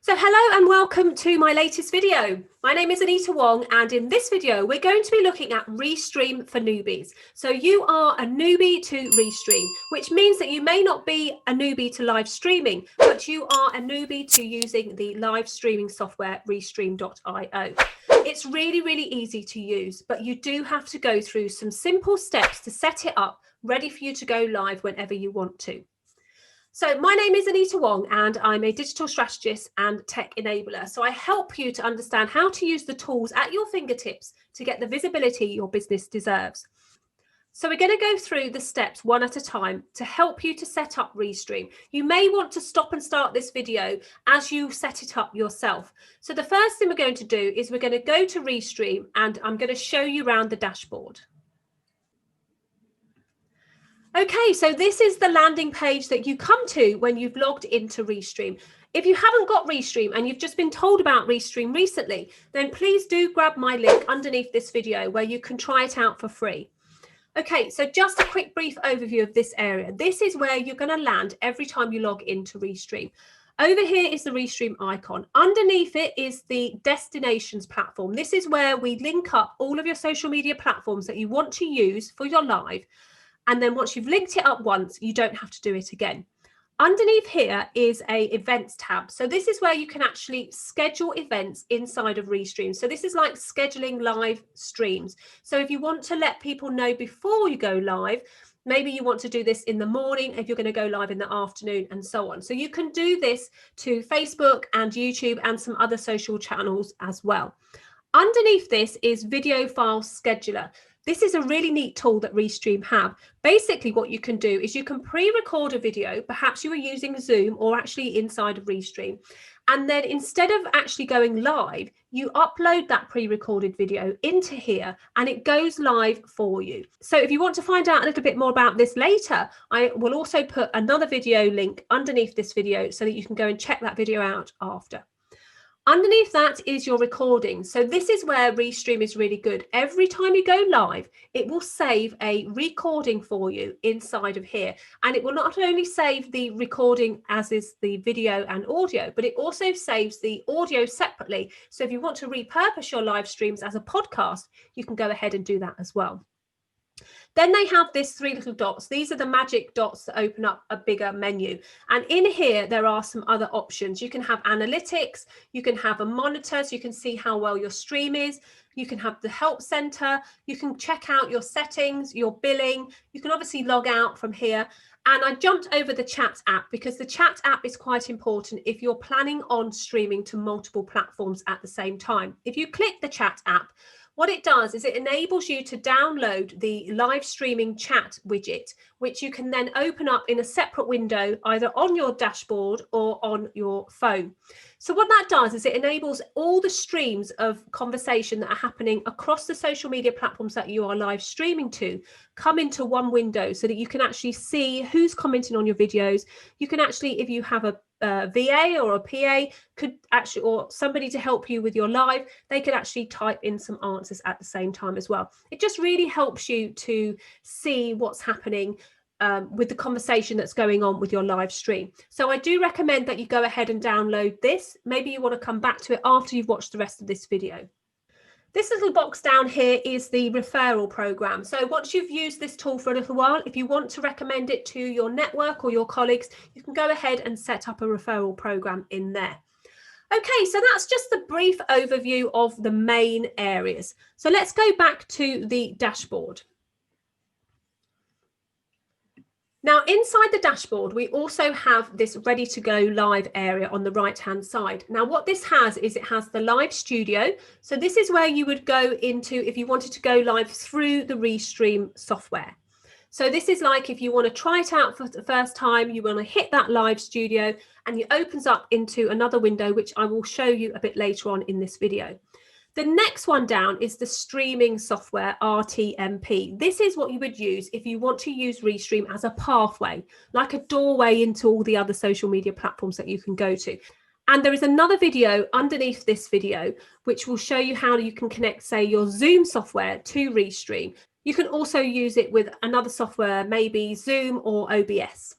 So hello and welcome to my latest video. My name is Anita Wong, and in this video we're going to be looking at Restream for newbies. So you are a newbie to Restream, which means that you may not be a newbie to live streaming, but you are a newbie to using the live streaming software Restream.io. It's really easy to use, but you do have to go through some simple steps to set it up ready for you to go live whenever you want to. So my name is Anita Wong, and I'm a digital strategist and tech enabler. So I help you to understand how to use the tools at your fingertips to get the visibility your business deserves. So we're going to go through the steps one at a time to help you to set up Restream. You may want to stop and start this video as you set it up yourself. So the first thing we're going to do is we're going to go to Restream, and I'm going to show you around the dashboard. Okay, so this is the landing page that you come to when you've logged into Restream. If you haven't got Restream and you've just been told about Restream recently, then please do grab my link underneath this video where you can try it out for free. Okay, so just a quick brief overview of this area. This is where you're going to land every time you log into Restream. Over here is the Restream icon. Underneath it is the destinations platform. This is where we link up all of your social media platforms that you want to use for your live. And then once you've linked it up once, you don't have to do it again. Underneath here is a events tab. So this is where you can actually schedule events inside of Restream. So this is like scheduling live streams. So if you want to let people know before you go live, maybe you want to do this in the morning if you're going to go live in the afternoon, and so on. So you can do this to Facebook and YouTube and some other social channels as well. Underneath this is video file scheduler. This is a really neat tool that Restream have. Basically, what you can do is you can pre-record a video. Perhaps you are using Zoom or actually inside of Restream. And then instead of actually going live, you upload that pre-recorded video into here and it goes live for you. So if you want to find out a little bit more about this later, I will also put another video link underneath this video so that you can go and check that video out after. Underneath that is your recording. So this is where Restream is really good. Every time you go live, it will save a recording for you inside of here. And it will not only save the recording as is the video and audio, but it also saves the audio separately. So if you want to repurpose your live streams as a podcast, you can go ahead and do that as well. Then they have these three little dots. These are the magic dots that open up a bigger menu. And in here, there are some other options. You can have analytics, you can have a monitor so you can see how well your stream is. You can have the help center, you can check out your settings, your billing. You can obviously log out from here. And I jumped over the chat app because the chat app is quite important if you're planning on streaming to multiple platforms at the same time. If you click the chat app, what it does is it enables you to download the live streaming chat widget, which you can then open up in a separate window, either on your dashboard or on your phone. So what that does is it enables all the streams of conversation that are happening across the social media platforms that you are live streaming to come into one window so that you can actually see who's commenting on your videos. You can actually, if you have a VA or a PA could actually, or somebody to help you with your live, they could actually type in some answers at the same time as well. It just really helps you to see what's happening with the conversation that's going on with your live stream. So I do recommend that you go ahead and download this. Maybe you want to come back to it after you've watched the rest of this video. This little box down here is the referral program. So once you've used this tool for a little while, if you want to recommend it to your network or your colleagues, you can go ahead and set up a referral program in there. Okay, so that's just the brief overview of the main areas. So let's go back to the dashboard. Now, inside the dashboard, we also have this ready to go live area on the right hand side. Now, what this has is it has the live studio. So this is where you would go into if you wanted to go live through the Restream software. So this is like if you want to try it out for the first time, you want to hit that live studio and it opens up into another window, which I will show you a bit later on in this video. The next one down is the streaming software, RTMP. This is what you would use if you want to use Restream as a pathway, like a doorway into all the other social media platforms that you can go to. And there is another video underneath this video, which will show you how you can connect, say, your Zoom software to Restream. You can also use it with another software, maybe Zoom or OBS.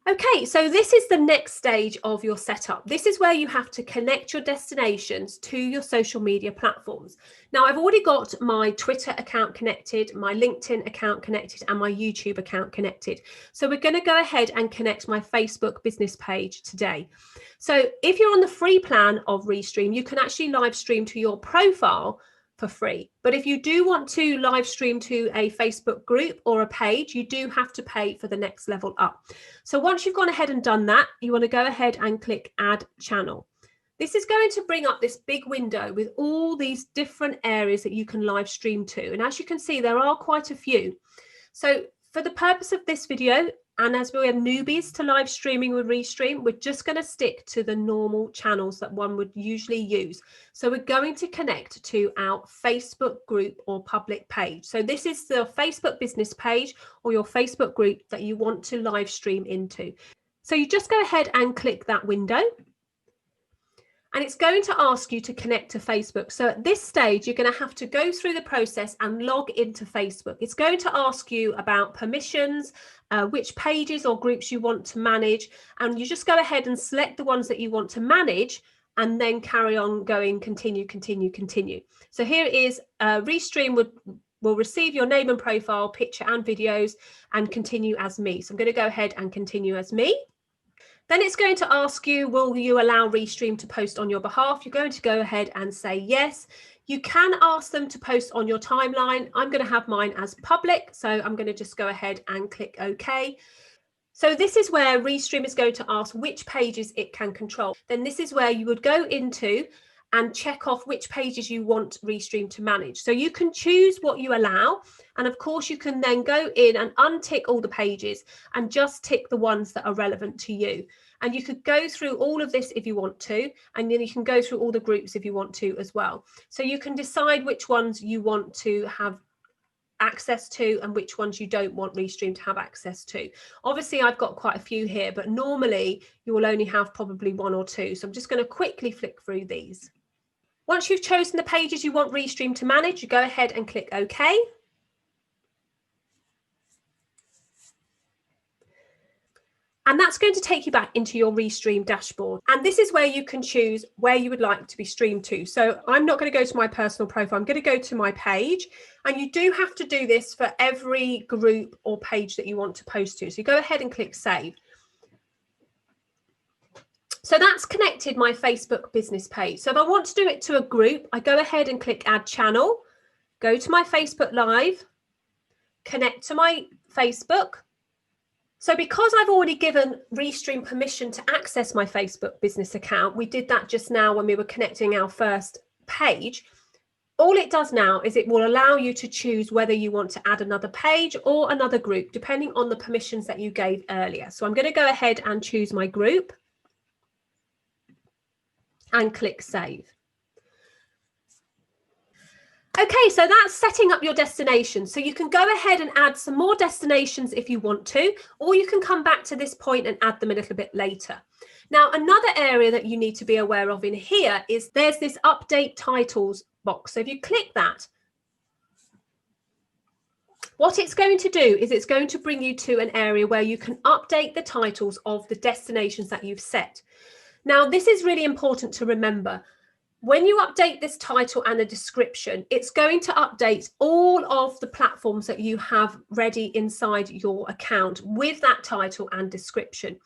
Okay, so this is the next stage of your setup. This is where you have to connect your destinations to your social media platforms. Now, I've already got my Twitter account connected, my LinkedIn account connected, and my YouTube account connected. So we're going to go ahead and connect my Facebook business page today. So if you're on the free plan of Restream, you can actually live stream to your profile for free. But if you do want to live stream to a Facebook group or a page, you do have to pay for the next level up. So once you've gone ahead and done that, you want to go ahead and click Add Channel. This is going to bring up this big window with all these different areas that you can live stream to. And as you can see, there are quite a few. So for the purpose of this video, and as we are newbies to live streaming with Restream, we're just going to stick to the normal channels that one would usually use. So we're going to connect to our Facebook group or public page. So this is the Facebook business page or your Facebook group that you want to live stream into. So you just go ahead and click that window. And it's going to ask you to connect to Facebook. So at this stage, you're going to have to go through the process and log into Facebook. It's going to ask you about permissions, which pages or groups you want to manage. And you just go ahead and select the ones that you want to manage and then carry on going, continue, continue, continue. So here it is, Restream will receive your name and profile, picture and videos and continue as me. So I'm going to go ahead and continue as me. Then it's going to ask you, will you allow Restream to post on your behalf? You're going to go ahead and say yes. You can ask them to post on your timeline. I'm going to have mine as public, so I'm going to just go ahead and click OK. So this is where Restream is going to ask which pages it can control. Then this is where you would go into and check off which pages you want Restream to manage. So you can choose what you allow. And of course, you can then go in and untick all the pages and just tick the ones that are relevant to you. And you could go through all of this if you want to, and then you can go through all the groups if you want to as well. So you can decide which ones you want to have access to and which ones you don't want Restream to have access to. Obviously, I've got quite a few here, but normally you will only have probably one or two. So I'm just going to quickly flick through these. Once you've chosen the pages you want Restream to manage, you go ahead and click OK. And that's going to take you back into your Restream dashboard. And this is where you can choose where you would like to be streamed to. So I'm not going to go to my personal profile. I'm going to go to my page. And you do have to do this for every group or page that you want to post to. So you go ahead and click Save. So that's connected my Facebook business page. So if I want to do it to a group, I go ahead and click Add Channel, go to my Facebook Live, connect to my Facebook. So because I've already given Restream permission to access my Facebook business account, we did that just now when we were connecting our first page. All it does now is it will allow you to choose whether you want to add another page or another group, depending on the permissions that you gave earlier. So I'm going to go ahead and choose my group and click Save. Okay, so that's setting up your destination. So you can go ahead and add some more destinations if you want to, or you can come back to this point and add them a little bit later. Now, another area that you need to be aware of in here is there's this update titles box. So if you click that, what it's going to do is it's going to bring you to an area where you can update the titles of the destinations that you've set. Now, this is really important to remember. When you update this title and the description, it's going to update all of the platforms that you have ready inside your account with that title and description.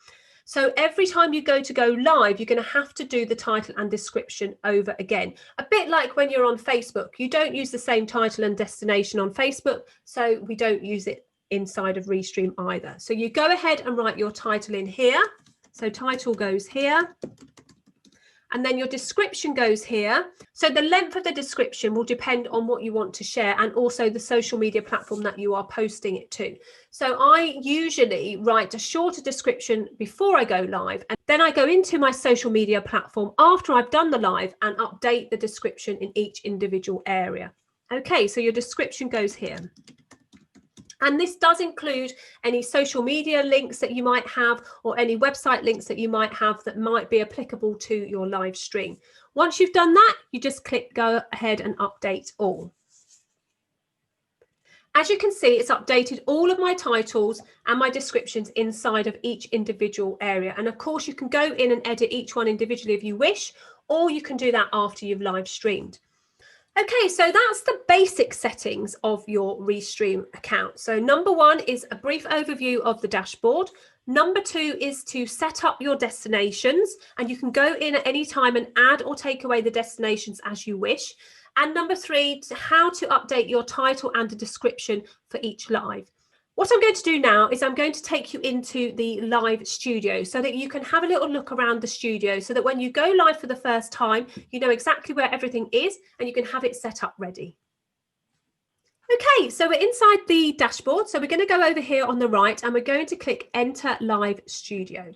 So every time you go live, you're going to have to do the title and description over again. A bit like when you're on Facebook, you don't use the same title and destination on Facebook, so we don't use it inside of Restream either. So you go ahead and write your title in here. So title goes here. And then your description goes here. So the length of the description will depend on what you want to share and also the social media platform that you are posting it to. So I usually write a shorter description before I go live, and then I go into my social media platform after I've done the live and update the description in each individual area. Okay, so your description goes here. And this does include any social media links that you might have or any website links that you might have that might be applicable to your live stream. Once you've done that, you just click go ahead and update all. As you can see, it's updated all of my titles and my descriptions inside of each individual area. And of course, you can go in and edit each one individually if you wish, or you can do that after you've live streamed. Okay, so that's the basic settings of your Restream account. So number one is a brief overview of the dashboard. Number two is to set up your destinations, and you can go in at any time and add or take away the destinations as you wish. And number three, how to update your title and a description for each live. What I'm going to do now is I'm going to take you into the live studio so that you can have a little look around the studio, so that when you go live for the first time, you know exactly where everything is and you can have it set up ready. Okay, so we're inside the dashboard. So we're going to go over here on the right and we're going to click Enter Live Studio.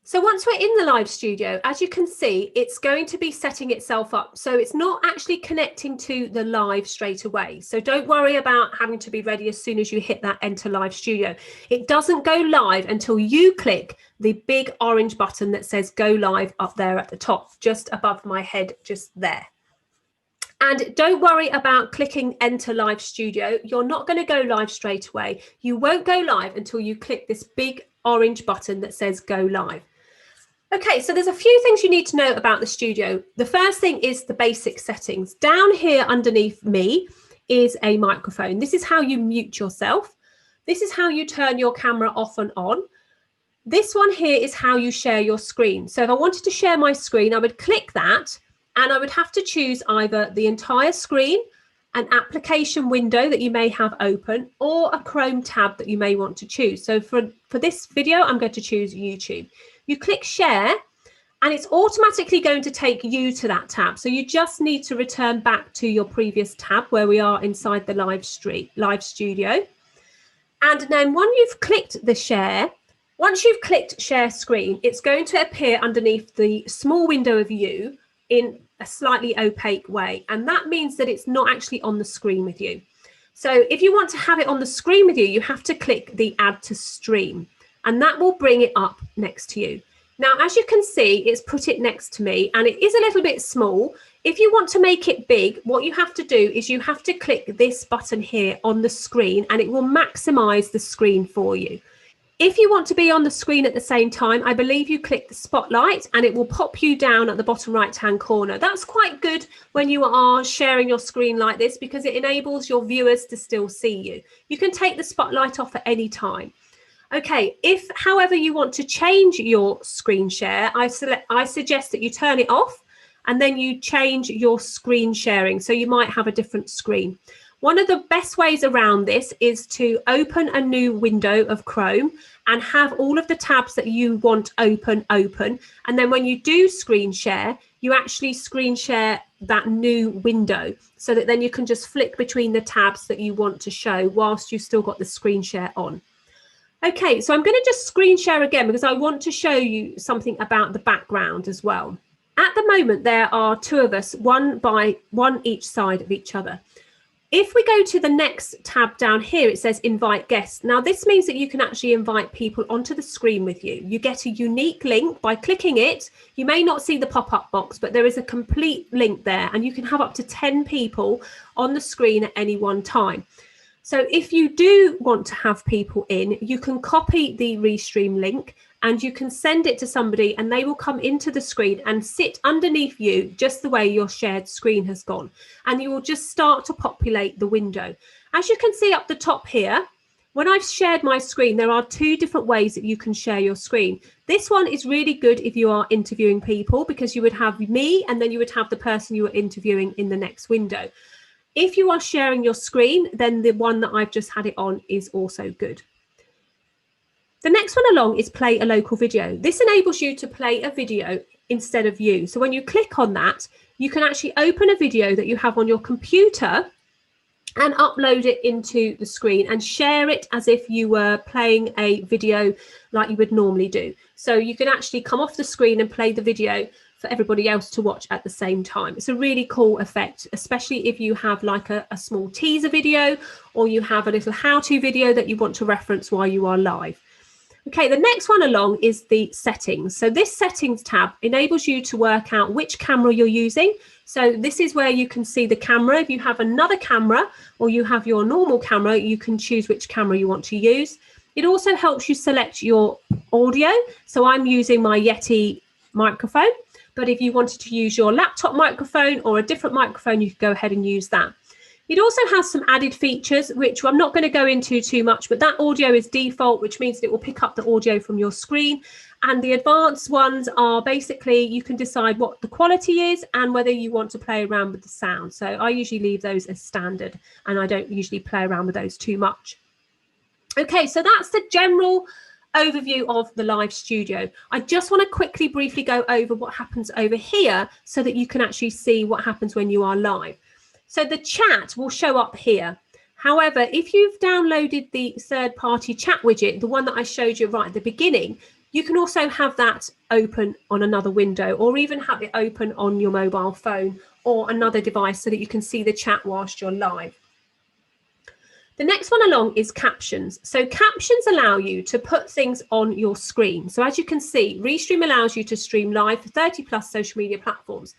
So once we're in the live studio, as you can see, it's going to be setting itself up. So it's not actually connecting to the live straight away. So don't worry about having to be ready as soon as you hit that Enter Live Studio. It doesn't go live until you click the big orange button that says Go Live up there at the top, just above my head, just there. And don't worry about clicking Enter Live Studio. You're not going to go live straight away. You won't go live until you click this big orange button that says Go Live. Okay, so there's a few things you need to know about the studio. The first thing is the basic settings. Down here underneath me is a microphone. This is how you mute yourself. This is how you turn your camera off and on. This one here is how you share your screen. So if I wanted to share my screen, I would click that and I would have to choose either the entire screen, an application window that you may have open, or a Chrome tab that you may want to choose. So for this video, I'm going to choose YouTube. You click share and it's automatically going to take you to that tab. So you just need to return back to your previous tab where we are inside the live studio. And then when you've clicked the share, once you've clicked share screen, it's going to appear underneath the small window of you in a slightly opaque way. And that means that it's not actually on the screen with you. So if you want to have it on the screen with you, you have to click the add to stream. And that will bring it up next to you. Now, as you can see, it's put it next to me and it is a little bit small. If you want to make it big, what you have to do is you have to click this button here on the screen and it will maximize the screen for you. If you want to be on the screen at the same time, I believe you click the spotlight and it will pop you down at the bottom right-hand corner. That's quite good when you are sharing your screen like this because it enables your viewers to still see you. You can take the spotlight off at any time. Okay, if, however, you want to change your screen share, I suggest that you turn it off and then you change your screen sharing. So you might have a different screen. One of the best ways around this is to open a new window of Chrome and have all of the tabs that you want open. And then when you do screen share, you actually screen share that new window so that then you can just flick between the tabs that you want to show whilst you've still got the screen share on. Okay, so I'm going to just screen share again because I want to show you something about the background as well. At the moment, there are two of us, one each side of each other. If we go to the next tab down here, it says invite guests. Now, this means that you can actually invite people onto the screen with you. You get a unique link by clicking it. You may not see the pop-up box, but there is a complete link there and you can have up to 10 people on the screen at any one time. So if you do want to have people in, you can copy the Restream link and you can send it to somebody and they will come into the screen and sit underneath you just the way your shared screen has gone. And you will just start to populate the window. As you can see up the top here, when I've shared my screen, there are two different ways that you can share your screen. This one is really good if you are interviewing people because you would have me and then you would have the person you are interviewing in the next window. If you are sharing your screen, then the one that I've just had it on is also good. The next one along is play a local video. This enables you to play a video instead of you. So when you click on that, you can actually open a video that you have on your computer and upload it into the screen and share it as if you were playing a video like you would normally do. So you can actually come off the screen and play the video for everybody else to watch at the same time. It's a really cool effect, especially if you have like a small teaser video or you have a little how-to video that you want to reference while you are live. Okay, the next one along is the settings. So this settings tab enables you to work out which camera you're using. So this is where you can see the camera. If you have another camera or you have your normal camera, you can choose which camera you want to use. It also helps you select your audio. So I'm using my Yeti microphone, but if you wanted to use your laptop microphone or a different microphone, you could go ahead and use that. It also has some added features, which I'm not going to go into too much, but that audio is default, which means that it will pick up the audio from your screen. And the advanced ones are basically, you can decide what the quality is and whether you want to play around with the sound. So I usually leave those as standard, and I don't usually play around with those too much. Okay, so that's the general overview of the live studio. I just want to quickly, briefly go over what happens over here so that you can actually see what happens when you are live. So the chat will show up here. However, if you've downloaded the third-party chat widget, the one that I showed you right at the beginning, you can also have that open on another window, or even have it open on your mobile phone or another device so that you can see the chat whilst you're live. The next one along is captions. So captions allow you to put things on your screen. So as you can see, Restream allows you to stream live for 30+ social media platforms.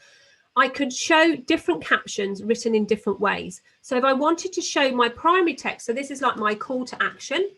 I could show different captions written in different ways. So if I wanted to show my primary text, so this is like my call to action,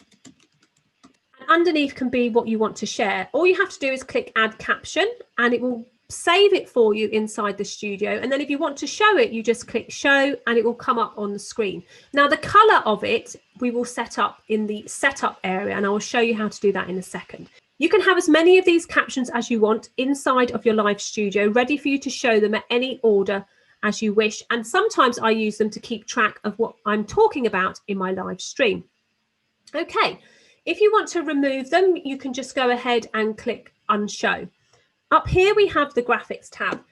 and underneath can be what you want to share. All you have to do is click add caption and it will save it for you inside the studio. And then if you want to show it, you just click show and it will come up on the screen. Now the color of it, we will set up in the setup area, and I will show you how to do that in a second. You can have as many of these captions as you want inside of your live studio, ready for you to show them at any order as you wish. And sometimes I use them to keep track of what I'm talking about in my live stream. Okay, if you want to remove them, you can just go ahead and click unshow. Up here we have the graphics tab.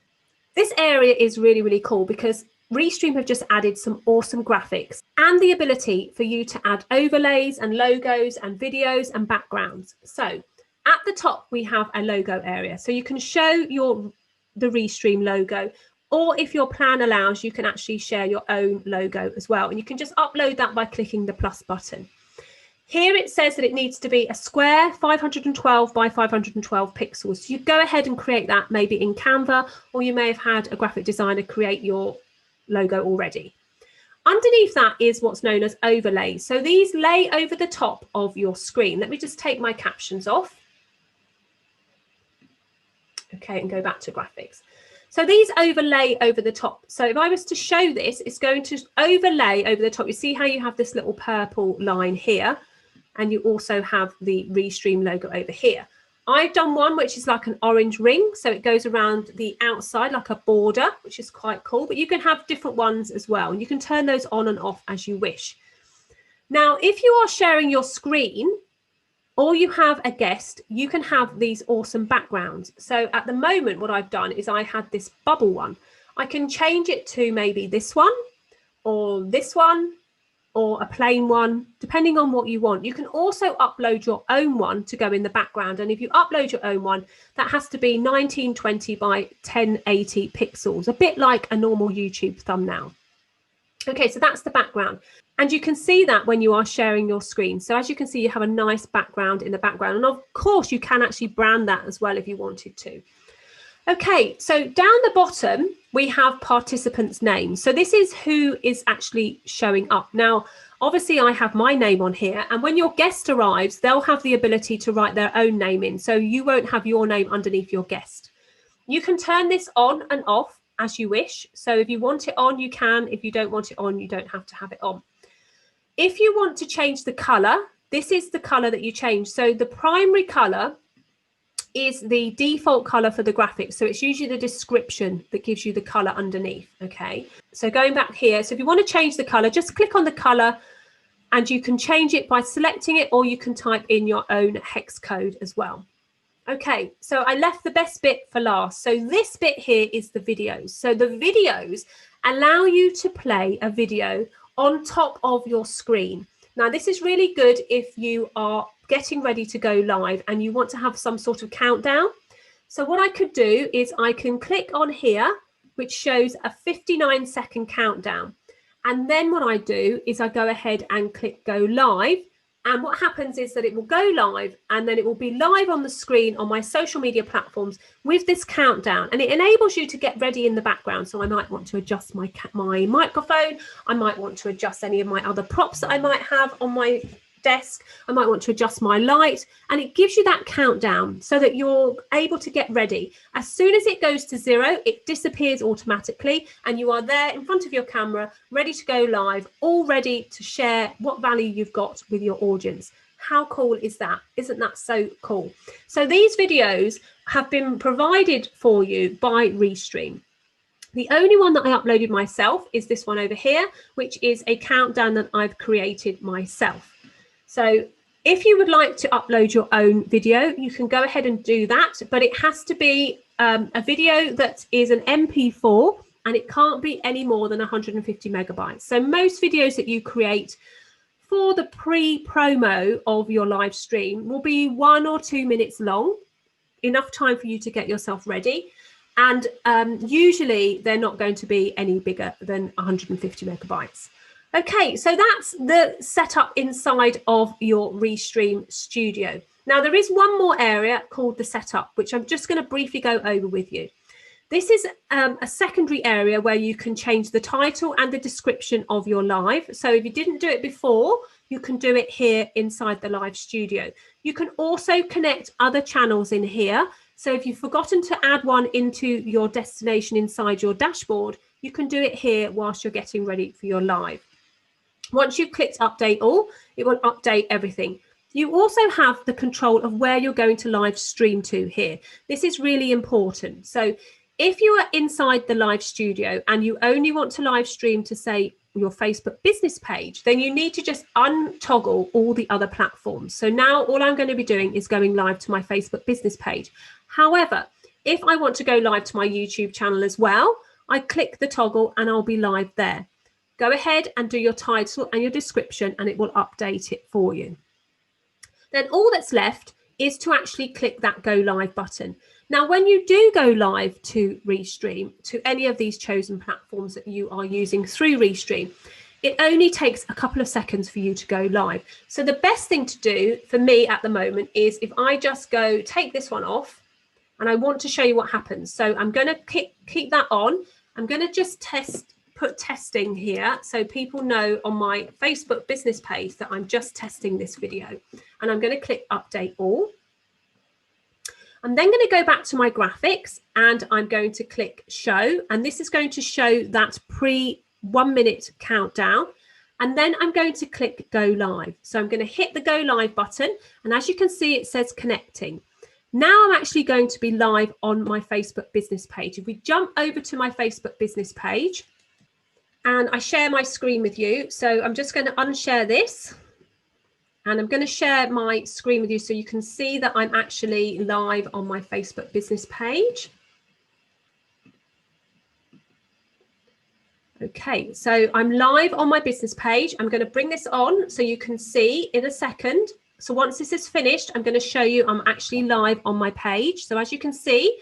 This area is really, really cool because Restream have just added some awesome graphics and the ability for you to add overlays and logos and videos and backgrounds. So at the top, we have a logo area. So you can show the Restream logo, or if your plan allows, you can actually share your own logo as well. And you can just upload that by clicking the plus button. Here it says that it needs to be a square 512 by 512 pixels. So you go ahead and create that maybe in Canva, or you may have had a graphic designer create your logo already. Underneath that is what's known as overlays. So these lay over the top of your screen. Let me just take my captions off. Okay, and go back to graphics. So these overlay over the top. So if I was to show this, it's going to overlay over the top. You see how you have this little purple line here, and you also have the Restream logo over here. I've done one which is like an orange ring, so it goes around the outside like a border, which is quite cool, but you can have different ones as well, and you can turn those on and off as you wish. Now, if you are sharing your screen or you have a guest, you can have these awesome backgrounds. So at the moment, what I've done is I had this bubble one. I can change it to maybe this one or a plain one, depending on what you want. You can also upload your own one to go in the background. And if you upload your own one, that has to be 1920 by 1080 pixels, a bit like a normal YouTube thumbnail. Okay, so that's the background. And you can see that when you are sharing your screen. So as you can see, you have a nice background in the background. And of course, you can actually brand that as well if you wanted to. Okay, so down the bottom, we have participants' names. So this is who is actually showing up. Now, obviously, I have my name on here. And when your guest arrives, they'll have the ability to write their own name in. So you won't have your name underneath your guest. You can turn this on and off as you wish. So if you want it on, you can. If you don't want it on, you don't have to have it on. If you want to change the color, this is the color that you change. So the primary color is the default color for the graphics. So it's usually the description that gives you the color underneath. Okay. So going back here, so if you want to change the color, just click on the color and you can change it by selecting it, or you can type in your own hex code as well. Okay, so I left the best bit for last. So this bit here is the videos. So the videos allow you to play a video on top of your screen. Now, this is really good if you are getting ready to go live and you want to have some sort of countdown. So what I could do is I can click on here, which shows a 59-second countdown. And then what I do is I go ahead and click go live, And what happens is that it will go live, and then it will be live on the screen on my social media platforms with this countdown, and it enables you to get ready in the background. So I might want to adjust my microphone. I might want to adjust any of my other props that I might have on my desk. I might want to adjust my light, and it gives you that countdown so that you're able to get ready. As soon as it goes to 0, it disappears automatically, and you are there in front of your camera, ready to go live, all ready to share what value you've got with your audience. How cool is that? Isn't that so cool? So these videos have been provided for you by Restream. The only one that I uploaded myself is this one over here, which is a countdown that I've created myself. So if you would like to upload your own video, you can go ahead and do that, but it has to be a video that is an MP4, and it can't be any more than 150 megabytes. So most videos that you create for the pre-promo of your live stream will be 1 or 2 minutes long, enough time for you to get yourself ready. And usually they're not going to be any bigger than 150 megabytes. Okay, so that's the setup inside of your Restream Studio. Now, there is one more area called the setup, which I'm just going to briefly go over with you. This is a secondary area where you can change the title and the description of your live. So if you didn't do it before, you can do it here inside the live studio. You can also connect other channels in here. So if you've forgotten to add one into your destination inside your dashboard, you can do it here whilst you're getting ready for your live. Once you've clicked update all, it will update everything. You also have the control of where you're going to live stream to here. This is really important. So if you are inside the live studio and you only want to live stream to, say, your Facebook business page, then you need to just untoggle all the other platforms. So now all I'm going to be doing is going live to my Facebook business page. However, if I want to go live to my YouTube channel as well, I click the toggle and I'll be live there. Go ahead and do your title and your description, and it will update it for you. Then all that's left is to actually click that go live button. Now, when you do go live to Restream, to any of these chosen platforms that you are using through Restream, it only takes a couple of seconds for you to go live. So the best thing to do for me at the moment is if I just go take this one off, and I want to show you what happens. So I'm going to keep that on. I'm going to just put testing here so people know on my Facebook business page that I'm just testing this video, and I'm going to click update all. I'm then going to go back to my graphics and I'm going to click show, and this is going to show that pre-1 minute countdown, and then I'm going to click go live. So I'm going to hit the go live button, and as you can see it says connecting. Now I'm actually going to be live on my Facebook business page. If we jump over to my Facebook business page, and I share my screen with you. So I'm just going to unshare this, and I'm going to share my screen with you so you can see that I'm actually live on my Facebook business page. Okay, so I'm live on my business page. I'm going to bring this on so you can see in a second. So once this is finished, I'm going to show you I'm actually live on my page. So as you can see,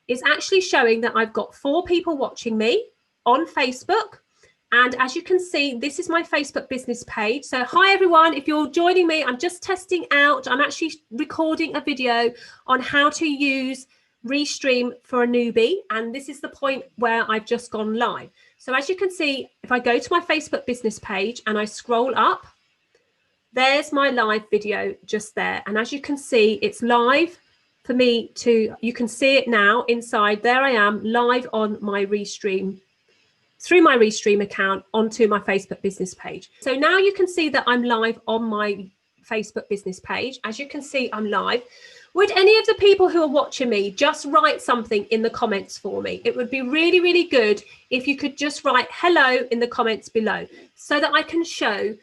it's actually showing that I've got 4 people watching me on Facebook. And as you can see, this is my Facebook business page. So hi, everyone. If you're joining me, I'm just testing out. I'm actually recording a video on how to use Restream for a newbie. And this is the point where I've just gone live. So as you can see, if I go to my Facebook business page and I scroll up, there's my live video just there. And as you can see, it's live for me to, you can see it now inside. There I am live on my Restream, through my Restream account onto my Facebook business page. So now you can see that I'm live on my Facebook business page. As you can see, I'm live. Would any of the people who are watching me just write something in the comments for me? It would be really, really good if you could just write hello in the comments below so that I can show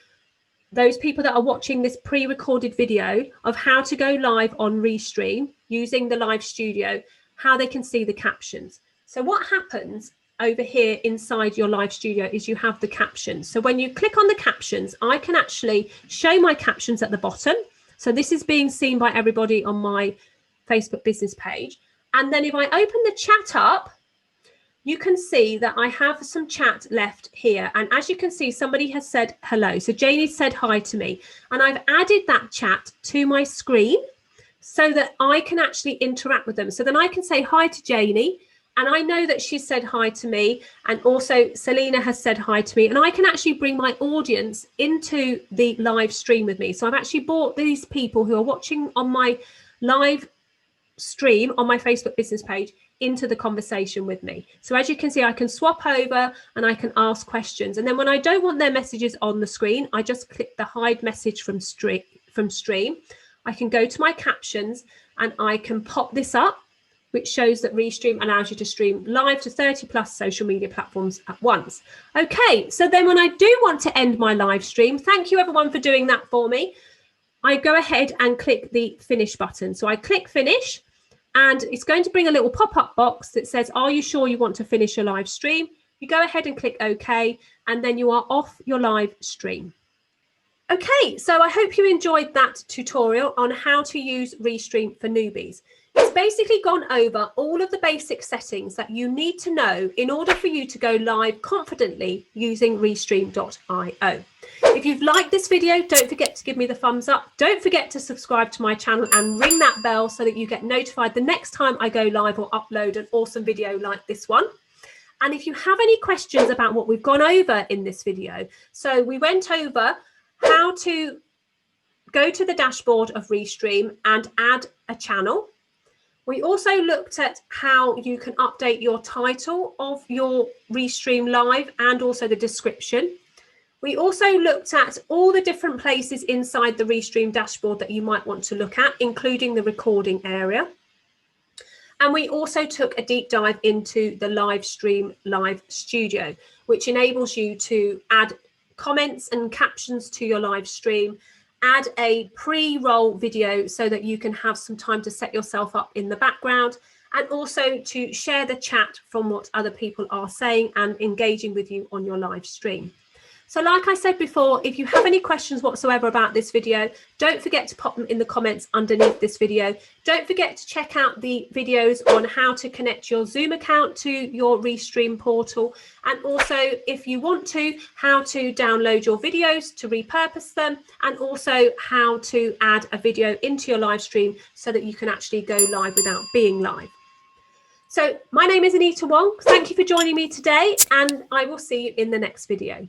those people that are watching this pre-recorded video of how to go live on Restream using the live studio, how they can see the captions. So what happens over here inside your live studio is you have the captions. So when you click on the captions, I can actually show my captions at the bottom. So this is being seen by everybody on my Facebook business page. And then if I open the chat up, you can see that I have some chat left here. And as you can see, somebody has said hello. So Janie said hi to me, and I've added that chat to my screen so that I can actually interact with them. So then I can say hi to Janie, and I know that she said hi to me, and also Selena has said hi to me, and I can actually bring my audience into the live stream with me. So I've actually brought these people who are watching on my live stream on my Facebook business page into the conversation with me. So as you can see, I can swap over and I can ask questions. And then when I don't want their messages on the screen, I just click the hide message from stream. I can go to my captions and I can pop this up, which shows that Restream allows you to stream live to 30+ social media platforms at once. Okay, so then when I do want to end my live stream, thank you everyone for doing that for me, I go ahead and click the finish button. So I click finish, and it's going to bring a little pop-up box that says, are you sure you want to finish your live stream? You go ahead and click OK, and then you are off your live stream. Okay, so I hope you enjoyed that tutorial on how to use Restream for newbies. It's basically gone over all of the basic settings that you need to know in order for you to go live confidently using Restream.io. If you've liked this video, don't forget to give me the thumbs up. Don't forget to subscribe to my channel and ring that bell so that you get notified the next time I go live or upload an awesome video like this one. And if you have any questions about what we've gone over in this video, so we went over how to go to the dashboard of Restream and add a channel. We also looked at how you can update your title of your Restream live and also the description. We also looked at all the different places inside the Restream dashboard that you might want to look at, including the recording area. And we also took a deep dive into the Restream Live Studio, which enables you to add comments and captions to your live stream, add a pre-roll video so that you can have some time to set yourself up in the background, and also to share the chat from what other people are saying and engaging with you on your live stream. So like I said before, if you have any questions whatsoever about this video, don't forget to pop them in the comments underneath this video. Don't forget to check out the videos on how to connect your Zoom account to your Restream portal. And also, if you want to, how to download your videos to repurpose them, and also how to add a video into your live stream so that you can actually go live without being live. So my name is Anita Wong. Thank you for joining me today, and I will see you in the next video.